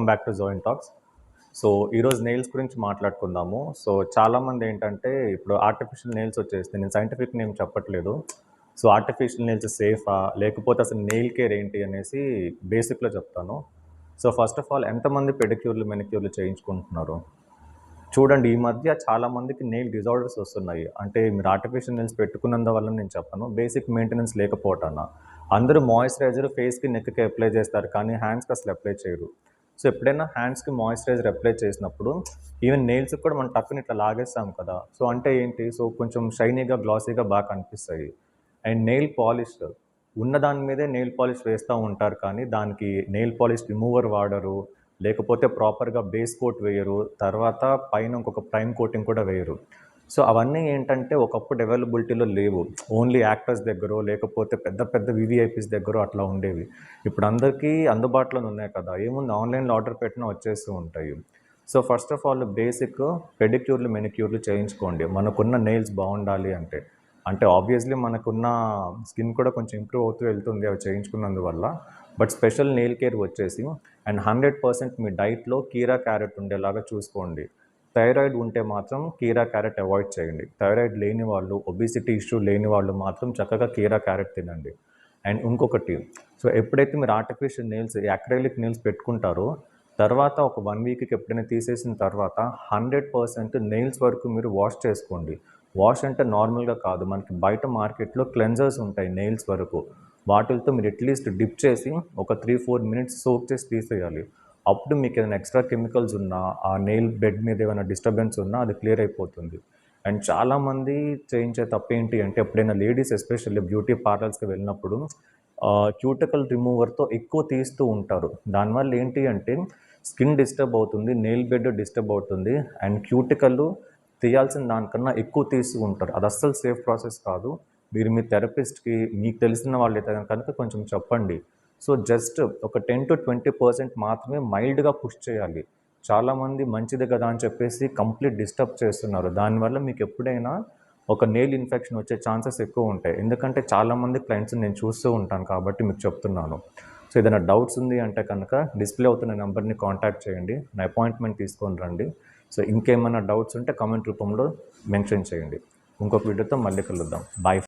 Back to join talks. So ఈరోజు nails గురించి మాట్లాడుకుందాము. సో చాలామంది ఏంటంటే ఇప్పుడు ఆర్టిఫిషియల్ నెయిల్స్ వచ్చేస్తాయి. నేను సైంటిఫిక్ నేమ్ చెప్పట్లేదు. సో ఆర్టిఫిషియల్ నెయిల్స్ సేఫా, లేకపోతే అసలు నెయిల్ కేర్ ఏంటి అనేసి బేసిక్లో చెప్తాను. సో ఫస్ట్ ఆఫ్ ఆల్ ఎంతమంది పెడిక్యూర్లు మెనిక్యూర్లు చేయించుకుంటున్నారు? చూడండి, ఈ మధ్య చాలామందికి నెయిల్ డిజార్డర్స్ వస్తున్నాయి. అంటే మీరు ఆర్టిఫిషియల్ నెయిల్స్ పెట్టుకున్నందువల్ల నేను చెప్పను, బేసిక్ మెయింటెనెన్స్ లేకపోవటాన. అందరూ మాయిశ్చరైజర్ ఫేస్కి నెక్కి అప్లై చేస్తారు, కానీ హ్యాండ్స్కి అసలు అప్లై చేయరు. సో ఎప్పుడైనా హ్యాండ్స్కి మాయిశ్చరైజర్ అప్లై చేసినప్పుడు ఈవెన్ నెయిల్స్కి కూడా మనం టక్కుని ఇట్లా లాగేస్తాం కదా. సో అంటే ఏంటి, సో కొంచెం షైనీగా గ్లాసీగా బాగా కనిపిస్తాయి. అండ్ నెయిల్ పాలిష్ ఉన్న దాని మీదే నెయిల్ పాలిష్ వేస్తూ ఉంటారు, కానీ దానికి నెయిల్ పాలిష్ రిమూవర్ వాడరు, లేకపోతే ప్రాపర్గా బేస్ కోట్ వేయరు, తర్వాత పైన ఇంకొక ప్రైమ్ కోటింగ్ కూడా వేయరు. సో అవన్నీ ఏంటంటే ఒకప్పుడు అవైలబిలిటీలో లేవు. ఓన్లీ యాక్టర్స్ దగ్గర, లేకపోతే పెద్ద పెద్ద వివిఐపీస్ దగ్గర అట్లా ఉండేవి. ఇప్పుడు అందరికీ అందుబాటులోనే ఉన్నాయి కదా, ఏముంది ఆన్లైన్లో ఆర్డర్ పెట్టినా వచ్చేస్తూ ఉంటాయి. So first of all basic పెడిక్యూర్లు మెనిక్యూర్లు చేయించుకోండి మనకున్న నెయిల్స్ బాగుండాలి అంటే. అంటే ఆబ్వియస్లీ మనకున్న స్కిన్ కూడా కొంచెం ఇంప్రూవ్ అవుతూ వెళ్తుంది అవి చేయించుకున్నందువల్ల. బట్ స్పెషల్ నెయిల్ కేర్ వచ్చేసి అండ్ 100% మీ డైట్లో కీరా క్యారెట్ ఉండేలాగా చూసుకోండి. థైరాయిడ్ ఉంటే మాత్రం కీరా క్యారెట్ అవాయిడ్ చేయండి. థైరాయిడ్ లేని వాళ్ళు, ఒబిసిటీ ఇష్యూ లేని వాళ్ళు మాత్రం చక్కగా కీరా క్యారెట్ తినండి. అండ్ ఇంకొకటి, సో ఎప్పుడైతే మీరు ఆర్టిఫిషియల్ నెయిల్స్, అక్రైలిక్ నెయిల్స్ పెట్టుకుంటారో తర్వాత ఒక 1 వీక్కి ఎప్పుడైనా తీసేసిన తర్వాత 100% నెయిల్స్ వరకు మీరు వాష్ చేసుకోండి. వాష్ అంటే నార్మల్గా కాదు, మనకి బయట మార్కెట్లో క్లెన్జర్స్ ఉంటాయి నెయిల్స్ వరకు. వాటితో మీరు అట్లీస్ట్ డిప్ చేసి ఒక 3-4 మినిట్స్ సోక్ చేసి తీసేయాలి. అప్పుడు మీకు ఏదైనా ఎక్స్ట్రా కెమికల్స్ ఉన్నా, ఆ నెయిల్ బెడ్ మీద ఏమైనా డిస్టర్బెన్స్ ఉన్నా అది క్లియర్ అయిపోతుంది. అండ్ చాలామంది చేయించే తప్పేంటి అంటే, ఎప్పుడైనా లేడీస్ ఎస్పెషల్లీ బ్యూటీ పార్లర్స్కి వెళ్ళినప్పుడు క్యూటికల్ రిమూవర్తో ఎక్కువ తీస్తూ ఉంటారు. దానివల్ల ఏంటి అంటే స్కిన్ డిస్టర్బ్ అవుతుంది, నెయిల్ బెడ్ డిస్టర్బ్ అవుతుంది, అండ్ క్యూటికల్ తీయాల్సిన దానికన్నా ఎక్కువ తీస్తూ ఉంటారు. అది అస్సలు సేఫ్ ప్రాసెస్ కాదు. మీరు మీ థెరపిస్ట్కి, మీకు తెలిసిన వాళ్ళు అయితే కనుక కొంచెం చెప్పండి. సో జస్ట్ ఒక 10-20% మాత్రమే మైల్డ్గా పుష్ చేయాలి. చాలామంది మంచిది కదా అని చెప్పేసి కంప్లీట్ డిస్టర్బ్ చేస్తున్నారు. దానివల్ల మీకు ఎప్పుడైనా ఒక నెయిల్ ఇన్ఫెక్షన్ వచ్చే ఛాన్సెస్ ఎక్కువ ఉంటాయి. ఎందుకంటే చాలామంది క్లయింట్స్ని నేను చూస్తూ ఉంటాను కాబట్టి మీకు చెప్తున్నాను. సో ఏదైనా డౌట్స్ ఉంది అంటే కనుక డిస్ప్లే అవుతున్న నెంబర్ని కాంటాక్ట్ చేయండి, నా అపాయింట్మెంట్ తీసుకొని రండి. సో ఇంకేమైనా డౌట్స్ ఉంటే కామెంట్ రూపంలో మెన్షన్ చేయండి. ఇంకొక వీడియోతో మళ్ళీ కలుద్దాం. బాయ్.